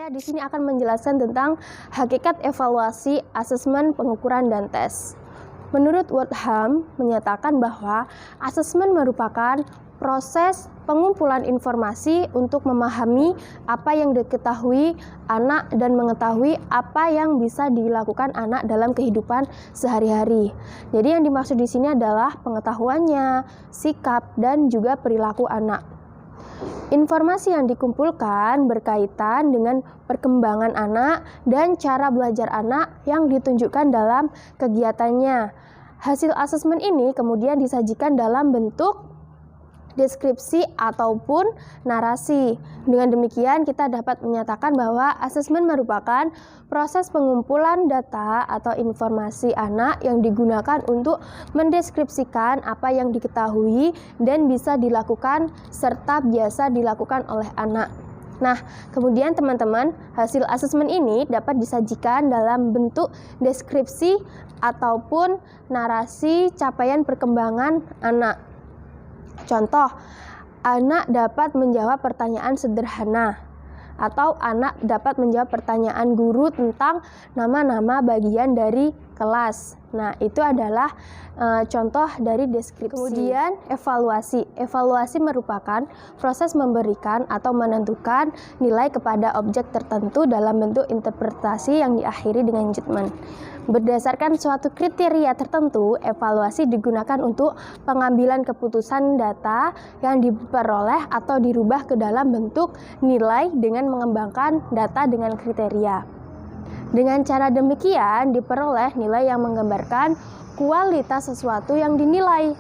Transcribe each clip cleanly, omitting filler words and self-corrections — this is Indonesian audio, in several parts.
Saya di sini akan menjelaskan tentang hakikat evaluasi, asesmen, pengukuran, dan tes. Menurut Wordham menyatakan bahwa asesmen merupakan proses pengumpulan informasi untuk memahami apa yang diketahui anak dan mengetahui apa yang bisa dilakukan anak dalam kehidupan sehari-hari. Jadi yang dimaksud di sini adalah pengetahuannya, sikap, dan juga perilaku anak. Informasi yang dikumpulkan berkaitan dengan perkembangan anak dan cara belajar anak yang ditunjukkan dalam kegiatannya. Hasil asesmen ini kemudian disajikan dalam bentuk deskripsi ataupun narasi. Dengan demikian kita dapat menyatakan bahwa asesmen merupakan proses pengumpulan data atau informasi anak yang digunakan untuk mendeskripsikan apa yang diketahui dan bisa dilakukan serta biasa dilakukan oleh anak. Nah, kemudian teman-teman, hasil asesmen ini dapat disajikan dalam bentuk deskripsi ataupun narasi capaian perkembangan anak. Contoh, anak dapat menjawab pertanyaan sederhana atau anak dapat menjawab pertanyaan guru tentang nama-nama bagian dari kelas. Nah, itu adalah contoh dari deskripsi. Kemudian evaluasi. Evaluasi merupakan proses memberikan atau menentukan nilai kepada objek tertentu dalam bentuk interpretasi yang diakhiri dengan judgement. Berdasarkan suatu kriteria tertentu, evaluasi digunakan untuk pengambilan keputusan data yang diperoleh atau dirubah ke dalam bentuk nilai dengan mengembangkan data dengan kriteria. Dengan cara demikian, diperoleh nilai yang menggambarkan kualitas sesuatu yang dinilai.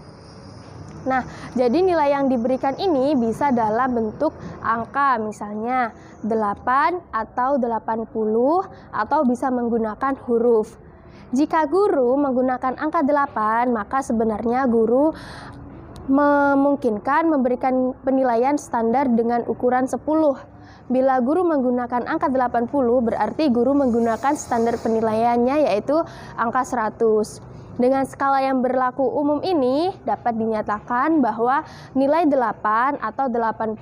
Nah, jadi nilai yang diberikan ini bisa dalam bentuk angka, misalnya 8 atau 80, atau bisa menggunakan huruf. Jika guru menggunakan angka 8, maka sebenarnya guru memungkinkan memberikan penilaian standar dengan ukuran 10. Bila guru menggunakan angka 80, berarti guru menggunakan standar penilaiannya yaitu angka 100. Dengan skala yang berlaku umum ini dapat dinyatakan bahwa nilai 8 atau 80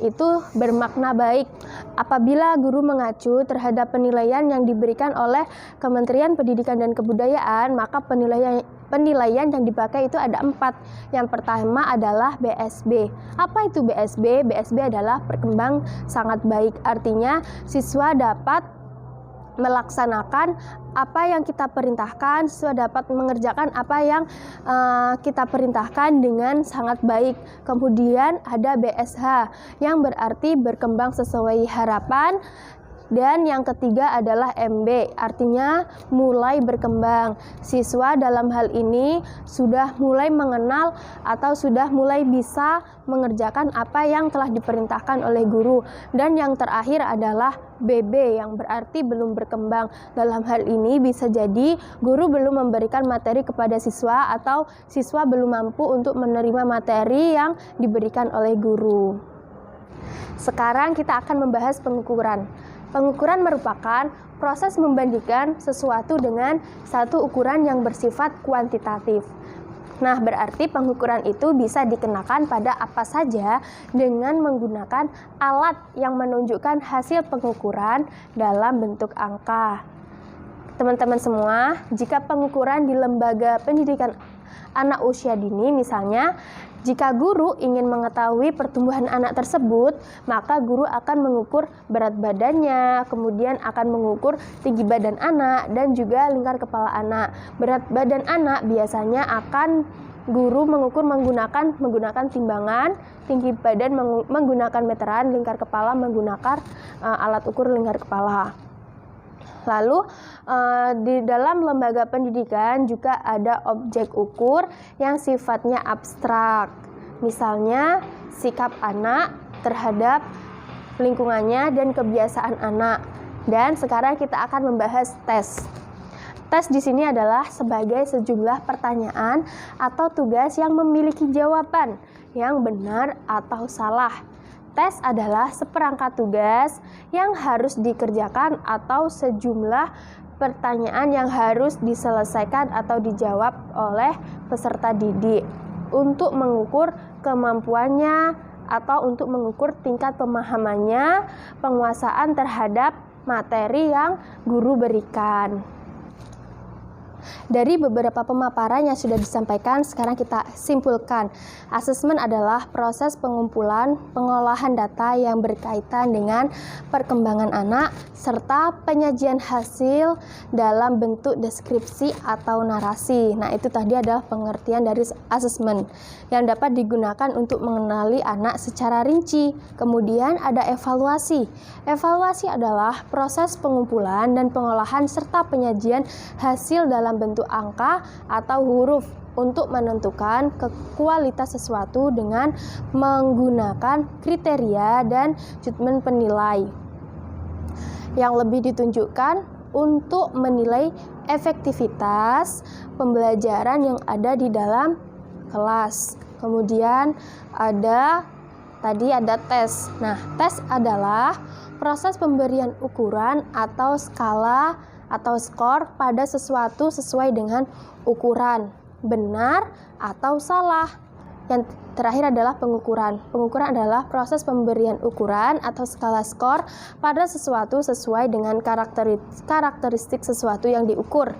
itu bermakna baik apabila guru mengacu terhadap penilaian yang diberikan oleh Kementerian Pendidikan dan Kebudayaan, maka penilaian yang dipakai itu ada 4. Yang pertama adalah BSB. Apa itu BSB? BSB adalah berkembang sangat baik. Artinya siswa dapat melaksanakan apa yang kita perintahkan, siswa dapat mengerjakan apa yang kita perintahkan dengan sangat baik. Kemudian ada BSH yang berarti berkembang sesuai harapan. Dan yang ketiga adalah MB, artinya mulai berkembang. Siswa dalam hal ini sudah mulai mengenal atau sudah mulai bisa mengerjakan apa yang telah diperintahkan oleh guru. Dan yang terakhir adalah BB yang berarti belum berkembang. Dalam hal ini bisa jadi guru belum memberikan materi kepada siswa atau siswa belum mampu untuk menerima materi yang diberikan oleh guru. Sekarang kita akan membahas pengukuran. Pengukuran merupakan proses membandingkan sesuatu dengan satu ukuran yang bersifat kuantitatif. Nah, berarti pengukuran itu bisa dikenakan pada apa saja dengan menggunakan alat yang menunjukkan hasil pengukuran dalam bentuk angka. Teman-teman semua, jika pengukuran di lembaga pendidikan anak usia dini, misalnya, jika guru ingin mengetahui pertumbuhan anak tersebut, maka guru akan mengukur berat badannya, kemudian akan mengukur tinggi badan anak, dan juga lingkar kepala anak. Berat badan anak biasanya akan guru mengukur menggunakan timbangan, tinggi badan menggunakan meteran, lingkar kepala menggunakan alat ukur lingkar kepala. Lalu di dalam lembaga pendidikan juga ada objek ukur yang sifatnya abstrak. Misalnya sikap anak terhadap lingkungannya dan kebiasaan anak. Dan sekarang kita akan membahas tes. Tes di sini adalah sebagai sejumlah pertanyaan atau tugas yang memiliki jawaban yang benar atau salah. Tes adalah seperangkat tugas yang harus dikerjakan atau sejumlah pertanyaan yang harus diselesaikan atau dijawab oleh peserta didik untuk mengukur kemampuannya atau untuk mengukur tingkat pemahamannya, penguasaan terhadap materi yang guru berikan. Dari beberapa pemaparan yang sudah disampaikan, sekarang kita simpulkan. Asesmen adalah proses pengumpulan, pengolahan data yang berkaitan dengan perkembangan anak, serta penyajian hasil dalam bentuk deskripsi atau narasi. Nah, itu tadi adalah pengertian dari asesmen yang dapat digunakan untuk mengenali anak secara rinci. Kemudian ada evaluasi. Evaluasi adalah proses pengumpulan dan pengolahan serta penyajian hasil dalam bentuk angka atau huruf untuk menentukan kualitas sesuatu dengan menggunakan kriteria dan judgement penilai yang lebih ditunjukkan untuk menilai efektivitas pembelajaran yang ada di dalam kelas. Kemudian ada tes. Nah, tes adalah proses pemberian ukuran atau skala atau skor pada sesuatu sesuai dengan ukuran, benar atau salah. Yang terakhir adalah pengukuran. Pengukuran adalah proses pemberian ukuran atau skala skor pada sesuatu sesuai dengan karakteristik sesuatu yang diukur.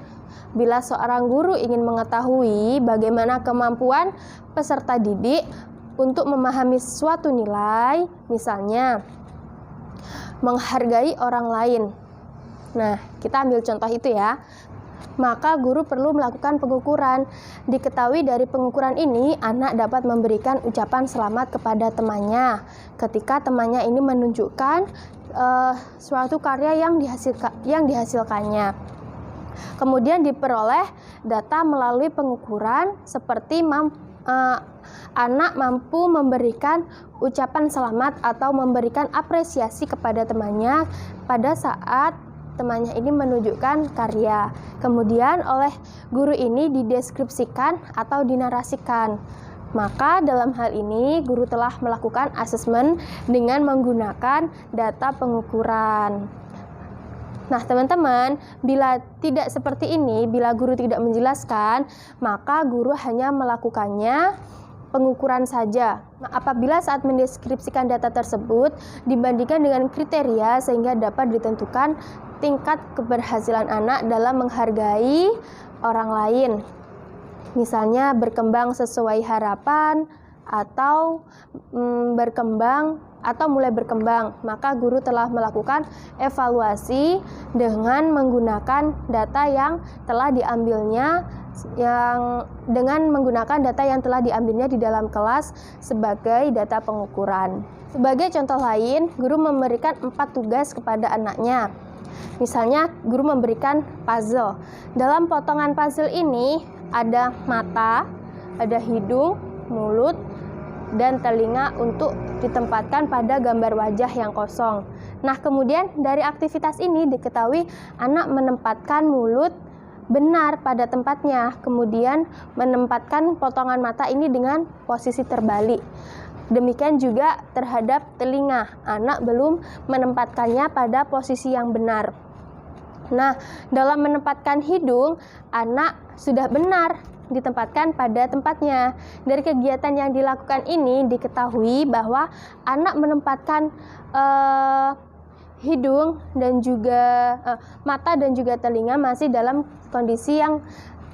Bila seorang guru ingin mengetahui bagaimana kemampuan peserta didik untuk memahami suatu nilai, misalnya menghargai orang lain. Nah, kita ambil contoh itu ya. Maka guru perlu melakukan pengukuran. Diketahui dari pengukuran ini, anak dapat memberikan ucapan selamat kepada temannya ketika temannya ini menunjukkan suatu karya yang dihasilkannya. Kemudian diperoleh data melalui pengukuran seperti anak mampu memberikan ucapan selamat atau memberikan apresiasi kepada temannya pada saat temannya ini menunjukkan karya. Kemudian oleh guru ini dideskripsikan atau dinarasikan. Maka dalam hal ini guru telah melakukan asesmen dengan menggunakan data pengukuran. Nah, teman-teman, bila tidak seperti ini, bila guru tidak menjelaskan, maka guru hanya melakukannya pengukuran saja. Nah, apabila saat mendeskripsikan data tersebut dibandingkan dengan kriteria sehingga dapat ditentukan tingkat keberhasilan anak dalam menghargai orang lain. Misalnya berkembang sesuai harapan atau mulai berkembang, maka guru telah melakukan evaluasi dengan menggunakan data yang telah diambilnya di dalam kelas sebagai data pengukuran. Sebagai contoh lain, guru memberikan 4 tugas kepada anaknya. Misalnya, guru memberikan puzzle. Dalam potongan puzzle ini ada mata, ada hidung, mulut, dan telinga untuk ditempatkan pada gambar wajah yang kosong. Nah, kemudian dari aktivitas ini diketahui anak menempatkan mulut benar pada tempatnya, kemudian menempatkan potongan mata ini dengan posisi terbalik. Demikian juga terhadap telinga, anak belum menempatkannya pada posisi yang benar. Nah, dalam menempatkan hidung, anak sudah benar ditempatkan pada tempatnya. Dari kegiatan yang dilakukan ini diketahui bahwa anak menempatkan hidung dan juga mata dan juga telinga masih dalam kondisi yang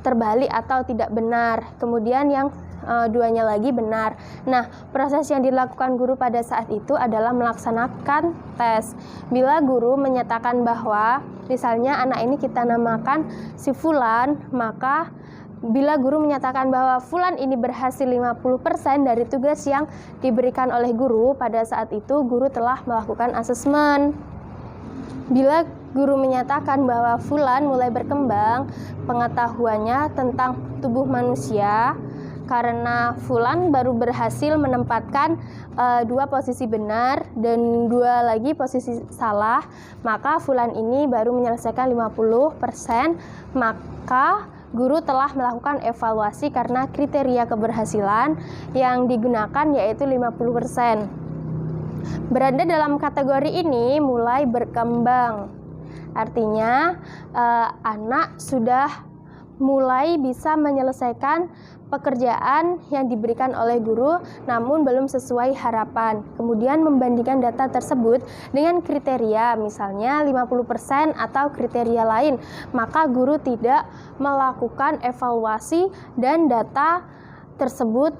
terbalik atau tidak benar. Kemudian yang duanya lagi benar. Nah, proses yang dilakukan guru pada saat itu adalah melaksanakan tes. Bila guru menyatakan bahwa misalnya anak ini kita namakan si Fulan, maka bila guru menyatakan bahwa Fulan ini berhasil 50% dari tugas yang diberikan oleh guru, pada saat itu guru telah melakukan asesmen. Bila guru menyatakan bahwa Fulan mulai berkembang pengetahuannya tentang tubuh manusia karena Fulan baru berhasil menempatkan 2 posisi benar dan 2 lagi posisi salah, maka Fulan ini baru menyelesaikan 50%, maka guru telah melakukan evaluasi karena kriteria keberhasilan yang digunakan yaitu 50%. Berada dalam kategori ini mulai berkembang. Artinya anak sudah mulai bisa menyelesaikan pekerjaan yang diberikan oleh guru namun belum sesuai harapan. Kemudian membandingkan data tersebut dengan kriteria, misalnya 50% atau kriteria lain, maka guru tidak melakukan evaluasi dan data tersebut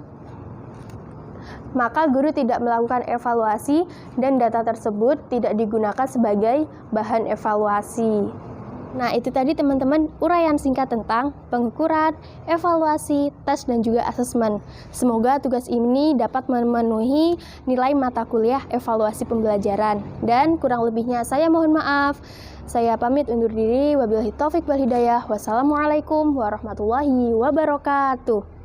tidak digunakan sebagai bahan evaluasi. Nah, itu tadi teman-teman uraian singkat tentang pengukuran, evaluasi, tes, dan juga asesmen. Semoga tugas ini dapat memenuhi nilai mata kuliah evaluasi pembelajaran. Dan kurang lebihnya saya mohon maaf. Saya pamit undur diri. Wabillahi taufik wal hidayah. Wassalamualaikum warahmatullahi wabarakatuh.